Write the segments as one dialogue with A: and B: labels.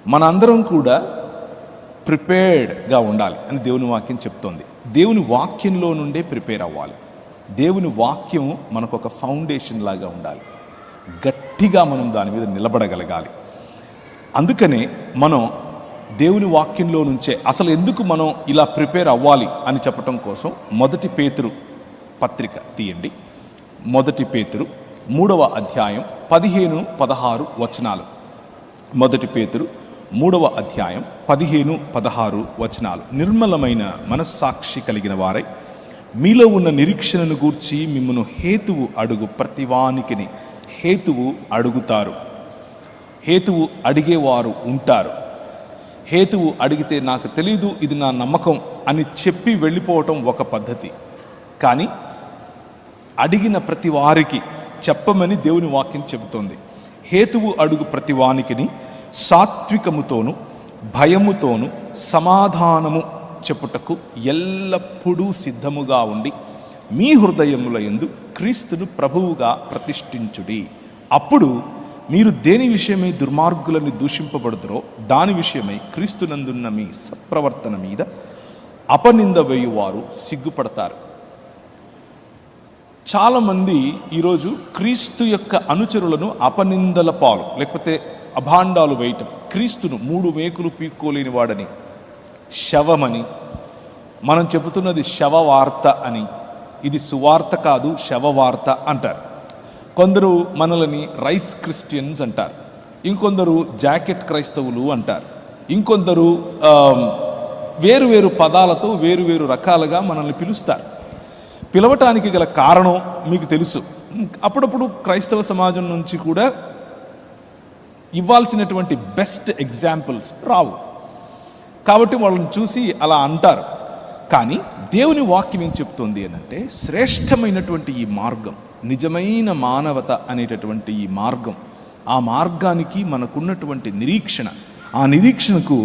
A: మనందరం కూడా ప్రిపేర్డ్గా ఉండాలి అని దేవుని వాక్యం చెప్తోంది. దేవుని వాక్యంలో నుండే ప్రిపేర్ అవ్వాలి. దేవుని వాక్యం మనకు ఒక ఫౌండేషన్ లాగా ఉండాలి. గట్టిగా మనం దాని మీద నిలబడగలగాలి. అందుకనే మనం దేవుని వాక్యంలో నుంచే అసలు ఎందుకు మనం ఇలా ప్రిపేర్ అవ్వాలి అని చెప్పటం కోసం 1 పేతురు పత్రిక తీయండి. 1 పేతురు 3వ అధ్యాయం 15-16 వచనాలు. 1 పేతురు 3వ అధ్యాయం 15-16 వచనాలు. నిర్మలమైన మనస్సాక్షి కలిగిన వారై మీలో ఉన్న నిరీక్షణను గూర్చి మిమ్మను హేతువు అడుగు ప్రతివానికిని హేతువు అడుగుతారు. హేతువు అడిగేవారు ఉంటారు. హేతువు అడిగితే నాకు తెలీదు, ఇది నా నమ్మకం అని చెప్పి వెళ్ళిపోవటం ఒక పద్ధతి. కానీ అడిగిన ప్రతి వారికి చెప్పమని దేవుని వాక్యం చెబుతోంది. హేతువు అడుగు ప్రతి వానికిని సాత్వికముతోను భయముతోను సమాధానము చెప్పుటకు ఎల్లప్పుడూ సిద్ధముగా ఉండి మీ హృదయముల యందు క్రీస్తును ప్రభువుగా ప్రతిష్ఠించుడి. అప్పుడు మీరు దేని విషయమై దుర్మార్గులను దూషింపబడుతురో దాని విషయమై క్రీస్తునందున్న మీ సత్ప్రవర్తన మీద అపనింద వేయువారు సిగ్గుపడతారు. చాలామంది ఈరోజు క్రీస్తు యొక్క అనుచరులను అపనిందల పాలు లేకపోతే అభాండాలు వేయటం, క్రీస్తును 3 మేకులు పీక్కోలేని వాడని, శవమని, మనం చెబుతున్నది శవవార్త అని, ఇది సువార్త కాదు శవవార్త అంటారు. కొందరు మనల్ని రైస్ క్రిస్టియన్స్ అంటారు, ఇంకొందరు జాకెట్ క్రైస్తవులు అంటారు, ఇంకొందరు వేరు పదాలతో వేరు రకాలుగా మనల్ని పిలుస్తారు. పిలవటానికి గల కారణం మీకు తెలుసు. అప్పుడప్పుడు క్రైస్తవ సమాజం నుంచి కూడా ఇవ్వాల్సినటువంటి బెస్ట్ ఎగ్జాంపుల్స్ రావు, కాబట్టి వాళ్ళని చూసి అలా అంటారు. కానీ దేవుని వాక్యం ఏం చెప్తుంది అనంటే, శ్రేష్టమైనటువంటి ఈ మార్గం, నిజమైన మానవత అనేటటువంటి ఈ మార్గం, ఆ మార్గానికి మనకున్నటువంటి నిరీక్షణ, ఆ నిరీక్షణకు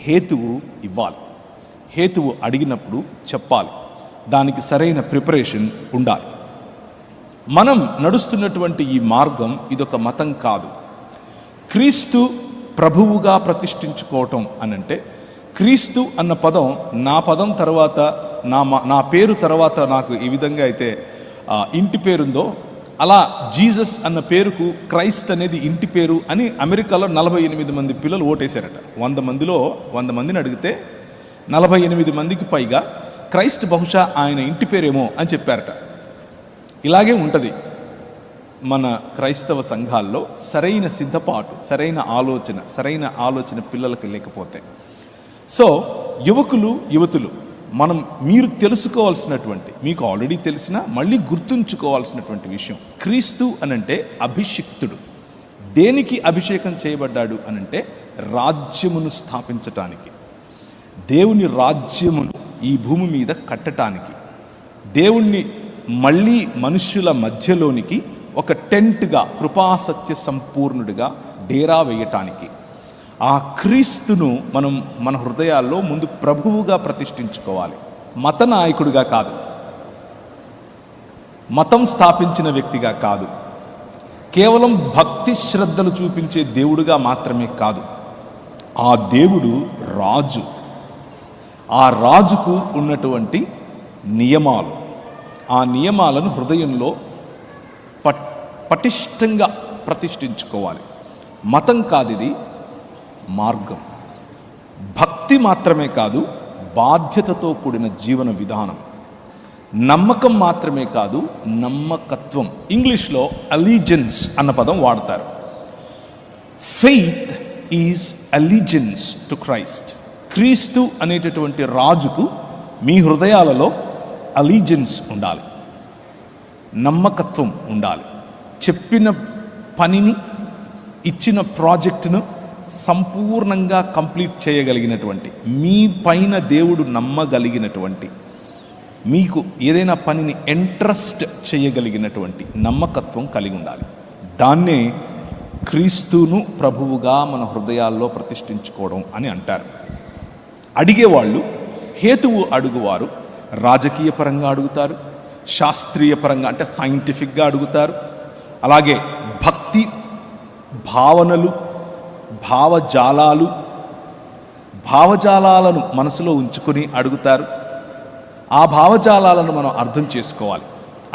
A: హేతువు ఇవ్వాలి. హేతువు అడిగినప్పుడు చెప్పాలి. దానికి సరైన ప్రిపరేషన్ ఉండాలి. మనం నడుస్తున్నటువంటి ఈ మార్గం ఇదొక మతం కాదు. క్రీస్తు ప్రభువుగా ప్రతిష్ఠించుకోవటం అనంటే, క్రీస్తు అన్న పదం నా పదం తర్వాత నా పేరు తర్వాత నాకు ఈ విధంగా అయితే ఇంటి పేరుందో, అలా జీసస్ అన్న పేరుకు క్రైస్ట్ అనేది ఇంటి పేరు అని అమెరికాలో 48 మంది పిల్లలు ఓటేశారట. 100 మందిలో 100 మందిని అడిగితే 48 మందికి పైగా క్రైస్ట్ బహుశా ఆయన ఇంటి పేరేమో అని చెప్పారట. ఇలాగే ఉంటుంది మన క్రైస్తవ సంఘాల్లో. సరైన సిద్ధపాటు, సరైన ఆలోచన పిల్లలకు లేకపోతే. సో యువతులు మీరు తెలుసుకోవాల్సినటువంటి, మీకు ఆల్రెడీ తెలిసిన మళ్ళీ గుర్తుంచుకోవాల్సినటువంటి విషయం, క్రీస్తు అనంటే అభిషిక్తుడు. దేనికి అభిషేకం చేయబడ్డాడు అనంటే రాజ్యమును స్థాపించటానికి, దేవుని రాజ్యమును ఈ భూమి మీద కట్టటానికి, దేవుణ్ణి మళ్ళీ మనుష్యుల మధ్యలోనికి ఒక టెంట్గా, కృపాసత్య సంపూర్ణుడిగా డేరా వేయటానికి, ఆ క్రీస్తును మనం మన హృదయాల్లో ముందు ప్రభువుగా ప్రతిష్ఠించుకోవాలి. మత నాయకుడిగా కాదు, మతం స్థాపించిన వ్యక్తిగా కాదు, కేవలం భక్తి శ్రద్ధలు చూపించే దేవుడుగా మాత్రమే కాదు. ఆ దేవుడు రాజు. ఆ రాజుకు ఉన్నటువంటి నియమాలు, ఆ నియమాలను హృదయంలో పటిష్టంగా ప్రతిష్ఠించుకోవాలి. మతం కాదు, ఇది మార్గం. భక్తి మాత్రమే కాదు, బాధ్యతతో కూడిన జీవన విధానం. నమ్మకం మాత్రమే కాదు, నమ్మకత్వం. ఇంగ్లీష్లో అలీజెన్స్ అన్న పదం వాడతారు. Faith is allegiance to Christ. క్రీస్తు అనేటటువంటి రాజుకు మీ హృదయాలలో అలీజెన్స్ ఉండాలి, నమ్మకత్వం ఉండాలి. చెప్పిన పనిని, ఇచ్చిన ప్రాజెక్టును సంపూర్ణంగా కంప్లీట్ చేయగలిగినటువంటి, మీ పైన దేవుడు నమ్మగలిగినటువంటి, మీకు ఏదైనా పనిని ఎంట్రస్ట్ చేయగలిగినటువంటి నమ్మకత్వం కలిగి ఉండాలి. దాన్నే క్రీస్తును ప్రభువుగా మన హృదయాల్లో ప్రతిష్ఠించుకోవడం అని అంటారు. అడిగేవాళ్ళు, హేతువు అడుగువారు రాజకీయ పరంగా అడుగుతారు, శాస్త్రీయ పరంగా అంటే సైంటిఫిక్గా అడుగుతారు, అలాగే భక్తి భావనలు భావజాలాలను మనసులో ఉంచుకొని అడుగుతారు. ఆ భావజాలాలను మనం అర్థం చేసుకోవాలి.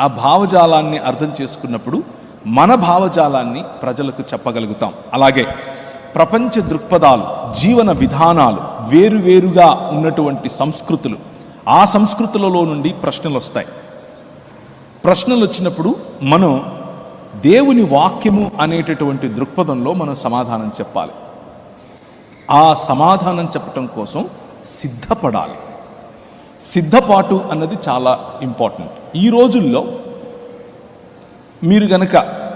A: ఆ భావజాలాన్ని అర్థం చేసుకున్నప్పుడు మన భావజాలాన్ని ప్రజలకు చెప్పగలుగుతాం. అలాగే ప్రపంచ దృక్పథాలు, జీవన విధానాలు, వేరువేరుగా ఉన్నటువంటి సంస్కృతులు, ఆ సంస్కృతులలో నుండి ప్రశ్నలు వస్తాయి. ప్రశ్నలు వచ్చినప్పుడు మనం దేవుని వాక్యము అనేటటువంటి దృక్పథంలో మనం సమాధానం చెప్పాలి. ఆ సమాధానం చెప్పటం కోసం సిద్ధపడాలి. సిద్ధపాటు అన్నది చాలా ఇంపార్టెంట్. ఈ రోజుల్లో మీరు గనక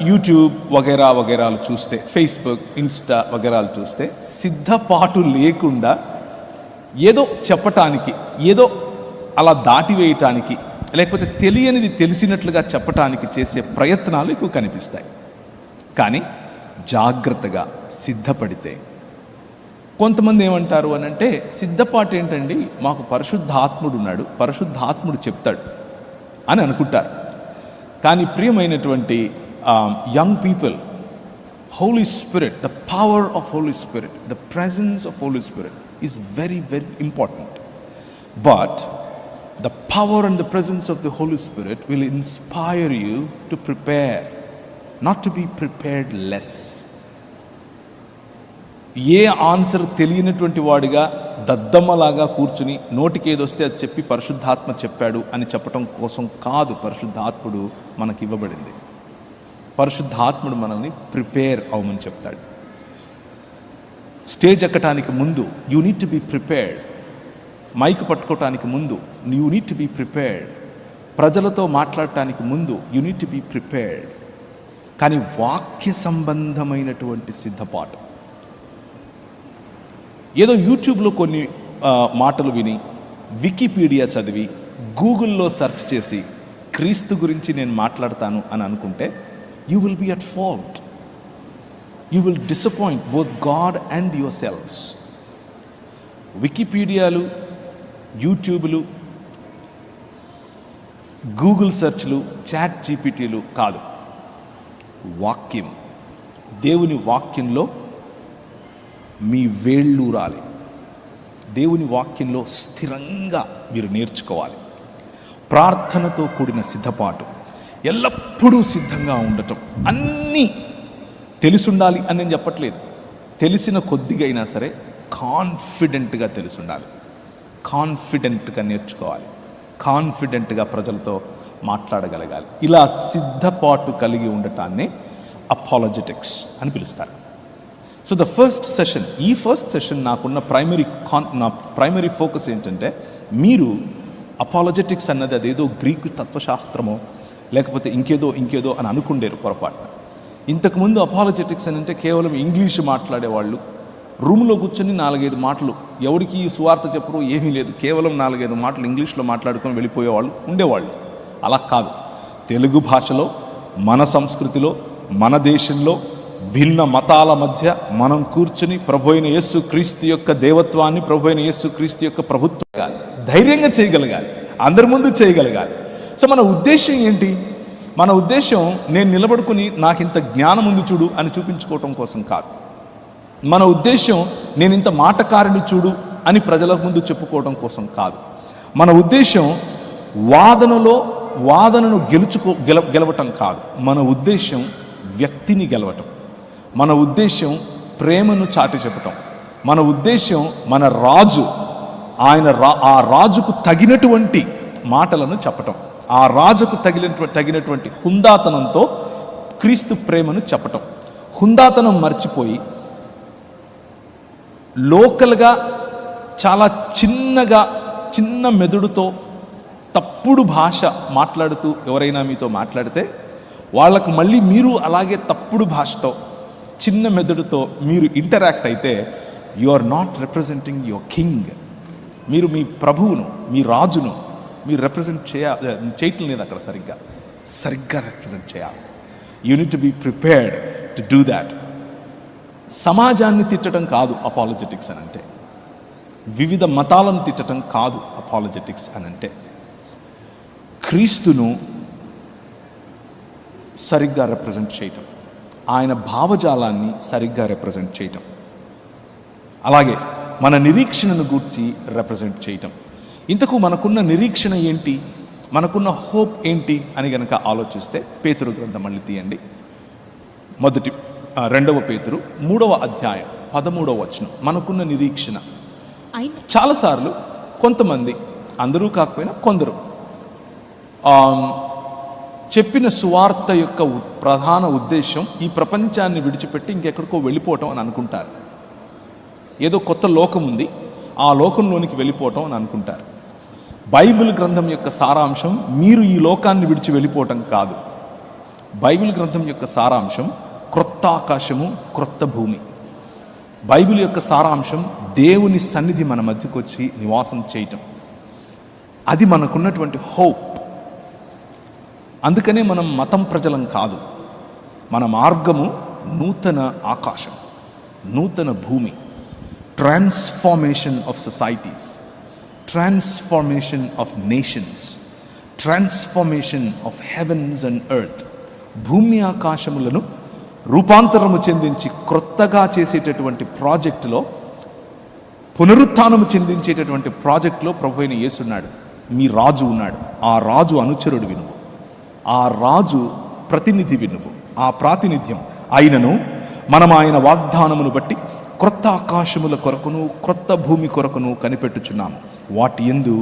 A: యూట్యూబ్ వగైరాలు చూస్తే, ఫేస్బుక్, ఇన్స్టా వగైరాలు చూస్తే, సిద్ధపాటు లేకుండా ఏదో చెప్పటానికి, ఏదో అలా దాటివేయటానికి, లేకపోతే తెలియనిది తెలిసినట్లుగా చెప్పటానికి చేసే ప్రయత్నాలు ఎక్కువ కనిపిస్తాయి. కానీ జాగ్రత్తగా సిద్ధపడితే, కొంతమంది ఏమంటారు అని అంటే, సిద్ధపాటు ఏంటండి, మాకు పరిశుద్ధాత్ముడు ఉన్నాడు, పరిశుద్ధాత్ముడు చెప్తాడు అని అనుకుంటారు. కానీ ప్రియమైనటువంటి young people, Holy Spirit, the power of Holy Spirit, the presence of Holy Spirit is very very important. But the power and the presence of the Holy Spirit will inspire you to prepare, not to be prepared less. A answer తెలియనటువంటి వాడిగా దద్దమ్మలాగా కూర్చుని నోటికి ఏదొస్తే అది చెప్పి పరిశుద్ధాత్మ చెప్పాడు అని చెప్పటం కోసం కాదు పరిశుద్ధాత్ముడు మనకి ఇవ్వబడింది. పరిశుద్ధాత్ముడు మనల్ని ప్రిపేర్ అవ్వమని చెప్తాడు. స్టేజ్ ఎక్కటానికి ముందు you need to be prepared. Mike పట్టుకోవటానికి ముందు you need to be prepared. ప్రజలతో మాట్లాడటానికి ముందు you need to be prepared. కానీ వాక్య సంబంధమైనటువంటి సిద్ధపాటు, ఏదో యూట్యూబ్లో కొన్ని మాటలు విని, వికీపీడియా చదివి, గూగుల్లో సెర్చ్ చేసి క్రీస్తు గురించి నేను మాట్లాడతాను అని అనుకుంటే you will be at fault. You will disappoint both God and your selves. వికీపీడియాలు, యూట్యూబ్లు, గూగుల్ సెర్చ్లు, చాట్ జీపీటీలు కాదు, వాక్యం. దేవుని వాక్యంలో మీ వేళ్ళూరాలి. దేవుని వాక్యంలో స్థిరంగా మీరు నేర్చుకోవాలి. ప్రార్థనతో కూడిన సిద్ధపాటు, ఎల్లప్పుడూ సిద్ధంగా ఉండటం. అన్నీ తెలిసుండాలి అని నేను చెప్పట్లేదు, తెలిసిన కొద్దిగా అయినా సరే కాన్ఫిడెంట్గా తెలిసుండాలి. కాన్ఫిడెంట్గా నేర్చుకోవాలి, కాన్ఫిడెంట్గా ప్రజలతో మాట్లాడగలగాలి. ఇలా సిద్ధపాటు కలిగి ఉండటాన్ని అపాలజెటిక్స్ అని పిలుస్తారు. సో ద ఫస్ట్ సెషన్ నాకున్న ప్రైమరీ ఫోకస్ ఏంటంటే, మీరు అపాలజెటిక్స్ అన్నది అదేదో గ్రీకు తత్వశాస్త్రమో లేకపోతే ఇంకేదో అని అనుకుండేరు పొరపాటున. ఇంతకుముందు అపాలజెటిక్స్ అని అంటే కేవలం ఇంగ్లీష్ మాట్లాడేవాళ్ళు, రూమ్లో కూర్చొని 4-5 మాటలు, ఎవరికి సువార్త చెప్పరు, ఏమీ లేదు, కేవలం 4-5 మాటలు ఇంగ్లీష్లో మాట్లాడుకొని వెళ్ళిపోయేవాళ్ళు ఉండేవాళ్ళు. అలా కాదు, తెలుగు భాషలో, మన సంస్కృతిలో, మన దేశంలో, భిన్న మతాల మధ్య మనం కూర్చుని ప్రభు అయిన యేసు క్రీస్తు యొక్క దేవత్వాన్ని, ప్రభు అయిన యేసు క్రీస్తు యొక్క ప్రభుత్వం ధైర్యంగా చేయగలగాలి, అందరి ముందు చేయగలగాలి. సో మన ఉద్దేశం ఏంటి? మన ఉద్దేశం నేను నిలబడుకుని నాకు ఇంత జ్ఞానం ఉంది చూడు అని చూపించుకోవటం కోసం కాదు. మన ఉద్దేశం నేను ఇంత మాటకారిని చూడు అని ప్రజల ముందు చెప్పుకోవడం కోసం కాదు. మన ఉద్దేశం వాదనను గెలవటం కాదు. మన ఉద్దేశం వ్యక్తిని గెలవటం. మన ఉద్దేశం ప్రేమను చాటి చెప్పటం. మన ఉద్దేశం మన రాజు, ఆ రాజుకు తగినటువంటి మాటలను చెప్పటం, ఆ రాజుకు తగినటువంటి హుందాతనంతో క్రీస్తు ప్రేమను చెప్పటం. హుందాతనం మర్చిపోయి లోకల్గా చాలా చిన్న మెదడుతో తప్పుడు భాష మాట్లాడుతూ ఎవరైనా మీతో మాట్లాడితే వాళ్ళకు మళ్ళీ మీరు అలాగే తప్పుడు భాషతో, చిన్న మెదడుతో మీరు ఇంటరాక్ట్ అయితే you are not representing your king. మీరు మీ ప్రభువును, మీ రాజును మీరు రిప్రజెంట్ చేయటం లేదు. అక్కడ సరిగ్గా రిప్రజెంట్ చేయాలి. You need to be prepared to do that. సమాజాన్ని తిట్టడం కాదు అపాలజెటిక్స్ అని అంటే, వివిధ మతాలను తిట్టడం కాదు అపాలజెటిక్స్ అని అంటే, క్రీస్తును సరిగ్గా రిప్రజెంట్ చేయటం, ఆయన భావజాలాన్ని సరిగ్గా రిప్రజెంట్ చేయటం. అలాగే మన నిరీక్షణను గూర్చి రిప్రజెంట్ చేయటం. ఇంతకు మనకున్న నిరీక్షణ ఏంటి, మనకున్న హోప్ ఏంటి అని గనక ఆలోచిస్తే పేతురు గ్రంథం మళ్ళీ తీయండి. 2 పేతురు 3వ అధ్యాయం 13వ వచనం. మనకున్న నిరీక్షణ చాలాసార్లు కొంతమంది, అందరూ కాకపోయినా కొందరు, చెప్పిన సువార్త యొక్క ప్రధాన ఉద్దేశం ఈ ప్రపంచాన్ని విడిచిపెట్టి ఇంకెక్కడికో వెళ్ళిపోవటం అని అనుకుంటారు. ఏదో కొత్త లోకం ఉంది, ఆ లోకంలోనికి వెళ్ళిపోవటం అని అనుకుంటారు. బైబిల్ గ్రంథం యొక్క సారాంశం మీరు ఈ లోకాన్ని విడిచి వెళ్ళిపోవటం కాదు. బైబిల్ గ్రంథం యొక్క సారాంశం క్రొత్త ఆకాశము, క్రొత్త భూమి. బైబిల్ యొక్క సారాంశం దేవుని సన్నిధి మన మధ్యకు వచ్చి నివాసం చేయటం. అది మనకున్నటువంటి హోప్. అందుకనే మనం మతం ప్రజలం కాదు. మన మార్గము నూతన ఆకాశం, నూతన భూమి, transformation of societies, transformation of nations, transformation of heavens and earth. భూమి ఆకాశములను రూపాంతరము చెందించి క్రొత్తగా చేసేటటువంటి ప్రాజెక్టులో, పునరుత్థానము చెందించేటటువంటి ప్రాజెక్టులో ప్రభు అయిన యేసు ఉన్నాడు. మీ రాజు ఉన్నాడు. ఆ రాజు అనుచరుడు వినువు, ఆ రాజు ప్రతినిధి వినువు. ఆ ప్రాతినిధ్యం అయినను మనం ఆయన వాగ్దానమును బట్టి క్రొత్త ఆకాశముల కొరకును క్రొత్త భూమి కొరకును కనిపెట్టుచున్నాము. వాటి యందు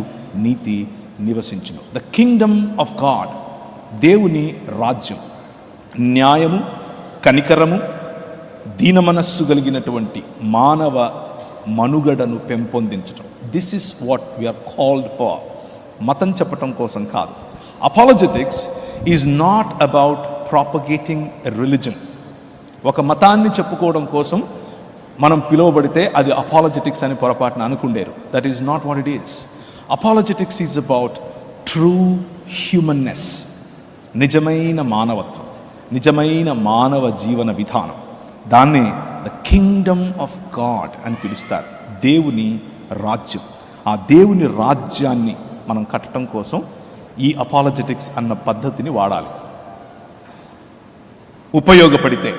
A: నీతి నివసించును. ద కింగ్డమ్ ఆఫ్ గాడ్, దేవుని రాజ్యం, న్యాయము, కనికరము, దీన మనస్సు కలిగినటువంటి మానవ మనుగడను పెంపొందించటం. This is what we are called for. మతం చెప్పటం కోసం కాదు. Apologetics is not about propagating a religion. ఒక మతాన్ని చెప్పుకోవడం కోసం మనం పిలువబడితే అది అపాలజెటిక్స్ అని పొరపాటున అనుకుండేరు. That is not what it is. Apologetics is about true humanness, నిజమైన మానవత్వం, నిజమైన మానవ జీవన విధానం. దాన్నే ద కింగ్డమ్ ఆఫ్ గాడ్ అని పిలుస్తారు. దేవుని రాజ్యం. ఆ దేవుని రాజ్యాన్ని మనం కట్టడం కోసం ఈ అపాలజెటిక్స్ అన్న పద్ధతిని వాడాలి. ఉపయోగపడితే,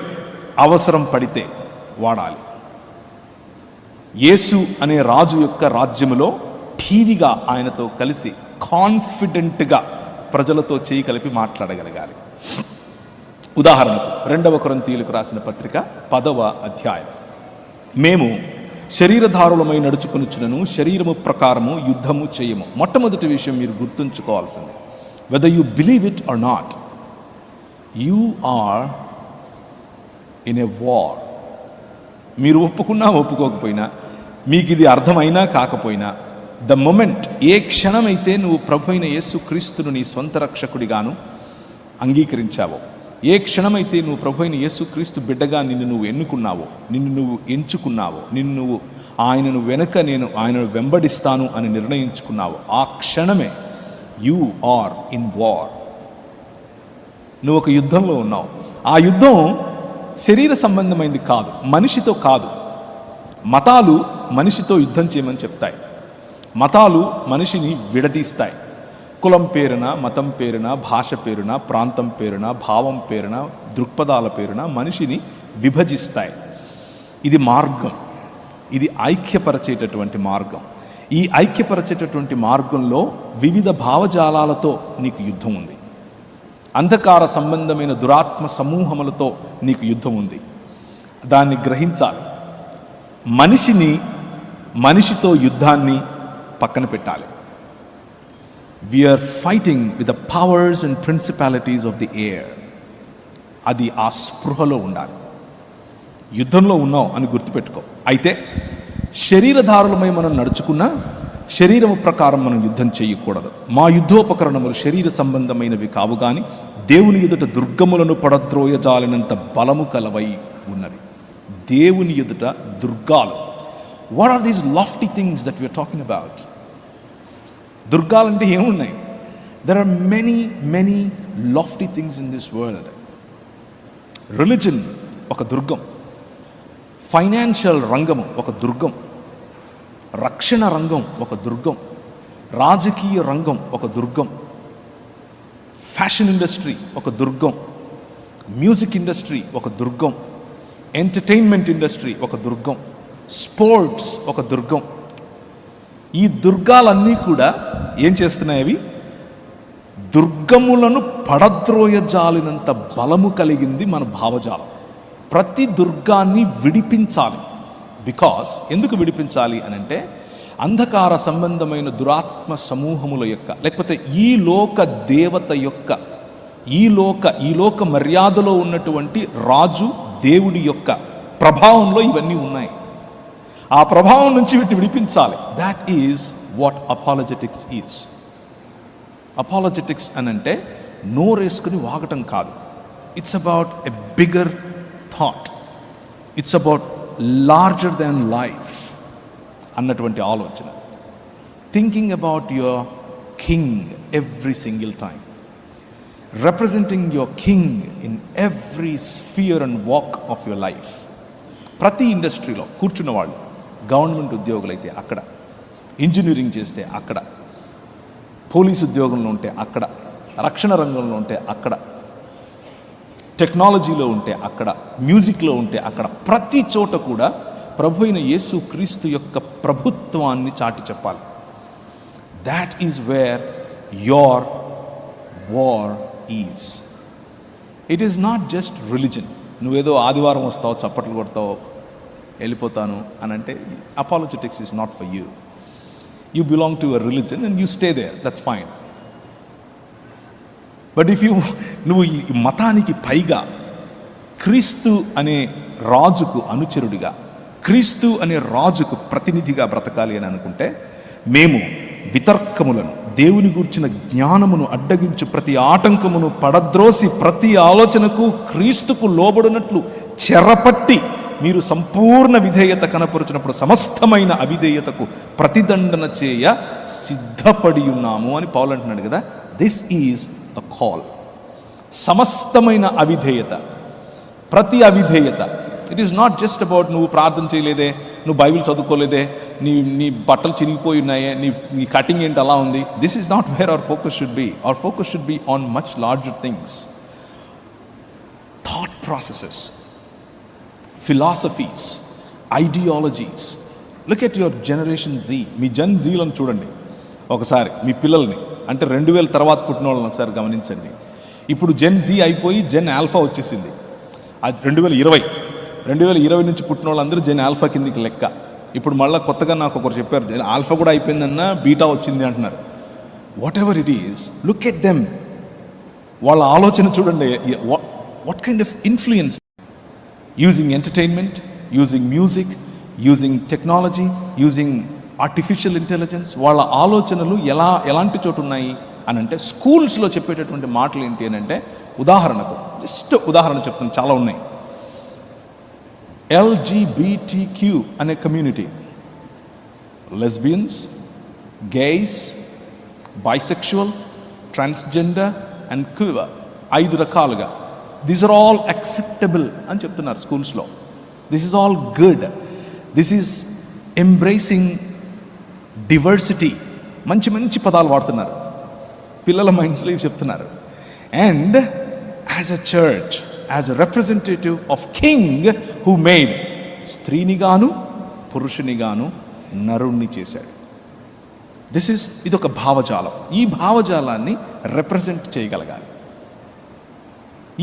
A: అవసరం పడితే వాడాలి. యేసు అనే రాజు యొక్క రాజ్యములో ఠీవిగా ఆయనతో కలిసి కాన్ఫిడెంట్గా ప్రజలతో చేయి కలిపి మాట్లాడగలగాలి. ఉదాహరణకు 2 కొరింథీయులకు రాసిన పత్రిక 10వ అధ్యాయం. మేము శరీరధారులమై నడుచుకొనుచున్నను శరీరము ప్రకారము యుద్ధము చేయము. మొట్టమొదటి విషయం మీరు గుర్తుంచుకోవాల్సింది, whether you believe it or not, you are in a war. మీరు ఒప్పుకున్నా ఒప్పుకోకపోయినా, మీకు ఇది అర్థమైనా కాకపోయినా, ద మొమెంట్, ఏ క్షణమైతే నువ్వు ప్రభు అయిన యేసు క్రీస్తును నీ స్వంత రక్షకుడిగాను అంగీకరించావో, ఏ క్షణమైతే నువ్వు ప్రభు అయిన యేసు క్రీస్తు బిడ్డగా నిన్ను నువ్వు ఎన్నుకున్నావో, నిన్ను నువ్వు ఎంచుకున్నావో, నువ్వు ఆయనను వెనక నేను ఆయనను వెంబడిస్తాను అని నిర్ణయించుకున్నావో, ఆ క్షణమే యు ఆర్ ఇన్ వార్. నువ్వు ఒక యుద్ధంలో ఉన్నావు. ఆ యుద్ధం శరీర సంబంధమైంది కాదు, మనిషితో కాదు. మతాలు మనిషితో యుద్ధం చేయమని చెప్తాయి. మతాలు మనిషిని విడదీస్తాయి. కులం పేరున, మతం పేరున, భాష పేరున, ప్రాంతం పేరున, భావం పేరున, దృక్పథాల పేరున మనిషిని విభజిస్తాయి. ఇది మార్గం, ఇది ఐక్యపరచేటటువంటి మార్గం. ఈ ఐక్యపరచేటటువంటి మార్గంలో వివిధ భావజాలాలతో నీకు యుద్ధం ఉంది. అంధకార సంబంధమైన దురాత్మ సమూహములతో నీకు యుద్ధం ఉంది. దాన్ని గ్రహించాలి. మనిషితో యుద్ధాన్ని పక్కన పెట్టాలి. We are fighting with the powers and principalities of the air. అది ఆ స్పృహలో ఉండాలి. యుద్ధంలో ఉన్నావు అని గుర్తుపెట్టుకో. అయితే శరీరధారులమై మనం నడుచుకున్నా శరీరము ప్రకారం మనం యుద్ధం చేయకూడదు. మా యుద్ధోపకరణములు శరీర సంబంధమైనవి కావు గాని దేవుని ఎదుట దుర్గములను పడద్రోయజాలినంత బలము కలవై ఉన్నవి. దేవుని ఎదుట దుర్గాలు. What are these lofty things that we are talking about? దుర్గాలంటే ఏమున్నాయి? There are many lofty things in this world. Religion ఒక దుర్గం, ఫైనాన్షియల్ రంగము ఒక దుర్గం, రక్షణ రంగం ఒక దుర్గం, రాజకీయ రంగం ఒక దుర్గం, ఫ్యాషన్ ఇండస్ట్రీ ఒక దుర్గం, మ్యూజిక్ ఇండస్ట్రీ ఒక దుర్గం, ఎంటర్టైన్మెంట్ ఇండస్ట్రీ ఒక దుర్గం, స్పోర్ట్స్ ఒక దుర్గం. ఈ దుర్గాలన్నీ కూడా ఏం చేస్తున్నాయి? అవి దుర్గములను పడద్రోయజాలినంత బలము కలిగింది మన భావజాలం. ప్రతి దుర్గాన్ని విడిపించాలి. బికాస్ ఎందుకు విడిపించాలి అనంటే, అంధకార సంబంధమైన దురాత్మ సమూహముల యొక్క, లేకపోతే ఈ లోక దేవత యొక్క, ఈ లోక మర్యాదలో ఉన్నటువంటి రాజు దేవుడి యొక్క ప్రభావంలో ఇవన్నీ ఉన్నాయి. ఆ ప్రభావం నుంచి వీటిని విడిపించాలి. That is what apologetics is. Apologetics అని అంటే నోరేసుకుని వాగటం కాదు. It's about a bigger thought. It's about larger than life అన్నటువంటి ఆలోచన. Thinking about your king every single time, representing your king in every sphere and walk of your life. ప్రతి ఇండస్ట్రీలో కూర్చున్న వాళ్ళు, గవర్నమెంట్ ఉద్యోగులైతే అక్కడ, ఇంజనీరింగ్ చేస్తే అక్కడ, పోలీసు ఉద్యోగంలో ఉంటే అక్కడ, రక్షణ రంగంలో ఉంటే అక్కడ, టెక్నాలజీలో ఉంటే అక్కడ, మ్యూజిక్లో ఉంటే అక్కడ, ప్రతి చోట కూడా ప్రభు అయిన యేసు క్రీస్తు యొక్క ప్రభుత్వాన్ని చాటి చెప్పాలి. That is where your war is. It is not just religion. నువ్వేదో ఆదివారం వస్తావు, చప్పట్లు కొడతావు, వెళ్ళిపోతాను అని అంటే, apologetics is not for you. You belong to a religion and you stay there. That's fine. But if నువ్వు ఈ మతానికి పైగా క్రీస్తు అనే రాజుకు అనుచరుడిగా, క్రీస్తు అనే రాజుకు ప్రతినిధిగా బ్రతకాలి అని అనుకుంటే, మేము వితర్కములను, దేవుని గూర్చిన జ్ఞానమును అడ్డగించు ప్రతి ఆటంకమును పడద్రోసి ప్రతి ఆలోచనకు క్రీస్తుకు లోబడినట్లు చెరపట్టి మీరు సంపూర్ణ విధేయత కనపరుచినప్పుడు సమస్తమైన అవిధేయతకు ప్రతిదండన చేయ సిద్ధపడి ఉన్నాము అని పౌలు అంటున్నాడు కదా. This is the call. సమస్తమైన అవిధేయత, ప్రతి అవిధేయత. It is not just about నువ్వు ప్రార్థన చేయలేదే, నువ్వు బైబిల్ చదువుకోలేదే, నీ బట్టలు చినిగిపోయి ఉన్నాయే, నీ కటింగ్ ఏంటి అలా ఉంది. This is not wear our focus should be. Our focus should be on much larger things. Thought processes, philosophies, ideologies. Look at your generation Z. మీ జన్ జీలను చూడండి ఒకసారి, మీ పిల్లల్ని. అంటే 2000 తర్వాత పుట్టిన వాళ్ళని ఒకసారి గమనించండి. ఇప్పుడు జెన్ జీ అయిపోయి జెన్ ఆల్ఫా వచ్చేసింది. అది 2020 నుంచి పుట్టిన వాళ్ళందరూ జెన్ ఆల్ఫా కిందికి లెక్క. ఇప్పుడు మళ్ళీ కొత్తగా నాకు ఒకరు చెప్పారు, జెన్ ఆల్ఫా కూడా అయిపోయిందన్న, బీటా వచ్చింది అంటున్నారు. What ever it is, look at them. వాళ్ళ ఆలోచన చూడండి. What kind of influence. Using entertainment, using music, using technology, using artificial intelligence. వాళ్ళ ఆలోచనలు ఎలాంటి చోటు ఉన్నాయి అని అంటే, స్కూల్స్లో చెప్పేటటువంటి మాటలు ఏంటి అని అంటే, ఉదాహరణకు జస్ట్ ఉదాహరణ చెప్తాను, చాలా ఉన్నాయి. LGBTQ అనే community, lesbians, gays, bisexual, transgender and queer, 5 రకాలుగా. These are all acceptable అని చెప్తున్నారు స్కూల్స్లో. This is all good. This is embracing diversity. మంచి మంచి పదాలు వాడుతున్నారు, పిల్లల మైండ్స్లో ఇవి చెప్తున్నారు. And as a church, as a representative of king who made, స్త్రీని గాను పురుషుని గాను నరుణ్ణి చేశాడు. ఇదొక భావజాలం. ఈ భావజాలాన్ని రిప్రజెంట్ చేయగలగాలి,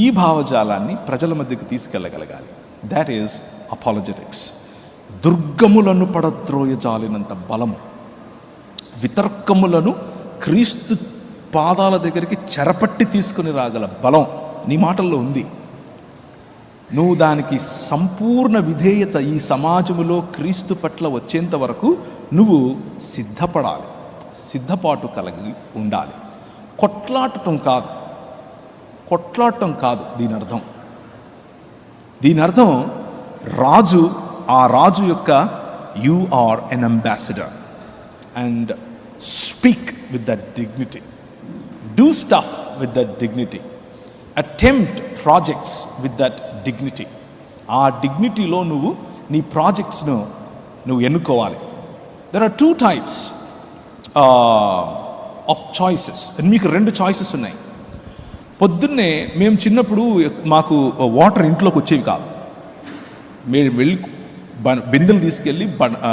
A: ఈ భావజాలాన్ని ప్రజల మధ్యకు తీసుకెళ్ళగలగాలి. That is apologetics. దుర్గములను పడద్రోయజాలినంత బలము, వితర్కములను క్రీస్తు పాదాల దగ్గరికి చెరపట్టి తీసుకుని రాగల బలం నీ మాటల్లో ఉంది. నువ్వు దానికి సంపూర్ణ విధేయత ఈ సమాజములో క్రీస్తు పట్ల వచ్చేంత వరకు నువ్వు సిద్ధపడాలి, సిద్ధపాటు కలిగి ఉండాలి. కొట్లాడటం కాదు దీని అర్థం రాజు, ఆ రాజు యొక్క you are an ambassador and speak with that dignity, do stuff with that dignity, attempt projects with that dignity. ఆ డిగ్నిటీలో నువ్వు నీ ప్రాజెక్ట్స్ను నువ్వు ఎన్నుకోవాలి. There are 2 types of choices. మీకు 2 చాయిసెస్ ఉన్నాయి. పొద్దున్నే మేము చిన్నప్పుడు మాకు వాటర్ ఇంట్లోకి వచ్చేవి కాదు. మేము వెళ్ళి బిందెలు తీసుకెళ్ళి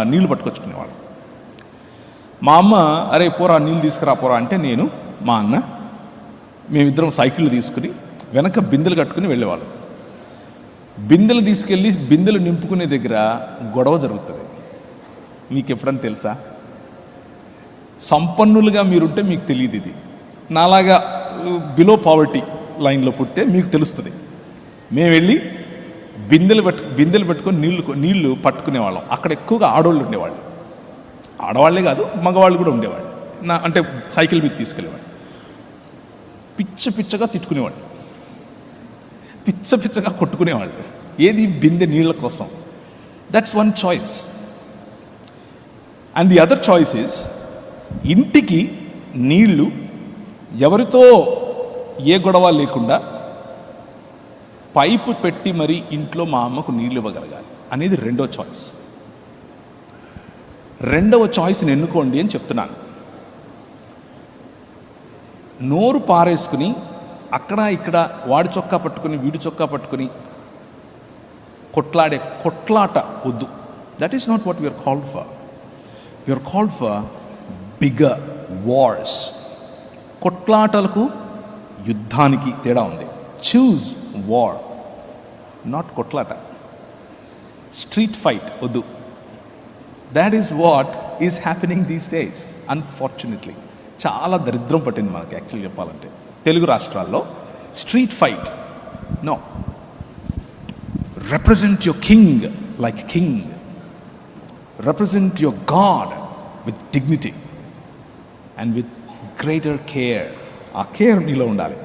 A: నీళ్లు పట్టుకొచ్చుకునేవాళ్ళం. మా అమ్మ అరే పోరా నీళ్ళు తీసుకురా పోరా అంటే నేను మా అన్న మేమిద్దరం సైకిళ్ళు తీసుకుని వెనక బిందెలు కట్టుకుని వెళ్ళేవాళ్ళం. బిందెలు తీసుకెళ్ళి బిందెలు నింపుకునే దగ్గర గొడవ జరుగుతుంది. మీకు ఎప్పుడని తెలుసా? సంపన్నులుగా మీరుంటే మీకు తెలియదు ఇది. నాలాగా బిలో పావర్టీ లైన్లో పుట్టే మీకు తెలుస్తుంది. మేము వెళ్ళి బిందెలు పెట్టుకొని నీళ్లు పట్టుకునేవాళ్ళం. అక్కడ ఎక్కువగా ఆడవాళ్ళు ఉండేవాళ్ళు. ఆడవాళ్లే కాదు మగవాళ్ళు కూడా ఉండేవాళ్ళు. అంటే సైకిల్ మీద తీసుకెళ్ళేవాళ్ళు. పిచ్చగా తిట్టుకునేవాళ్ళు, పిచ్చగా కొట్టుకునేవాళ్ళు. ఏది? బిందె నీళ్ళ కోసం. That's one choice. And the other choice is ఇంటికి నీళ్లు ఎవరితో ఏ గొడవ లేకుండా పైపు పెట్టి మరీ ఇంట్లో మా అమ్మకు నీళ్ళు ఇవ్వగలగాలి అనేది రెండో చాయిస్. రెండవ చాయిస్ని ఎన్నుకోండి అని చెప్తున్నాను. నోరు పారేసుకుని అక్కడ ఇక్కడ వాడి చొక్కా పట్టుకుని వీడి చొక్కా పట్టుకుని కొట్లాట వద్దు. That is not what we are called for. We are called for bigger wars. కొట్లాటలకు యుద్ధానికి తేడా ఉంది. చూజ్ వార్, నాట్ కొట్లాట. స్ట్రీట్ ఫైట్ వద్దు. That is what is happening these days unfortunately. చాలా దరిద్రం పట్టింది మనకి యాక్చువల్లీ చెప్పాలంటే. తెలుగు రాష్ట్రాల్లో street fight no. Represent your king like king. Represent your god with dignity and with greater care. ఆ care నీలో ఉండాలి.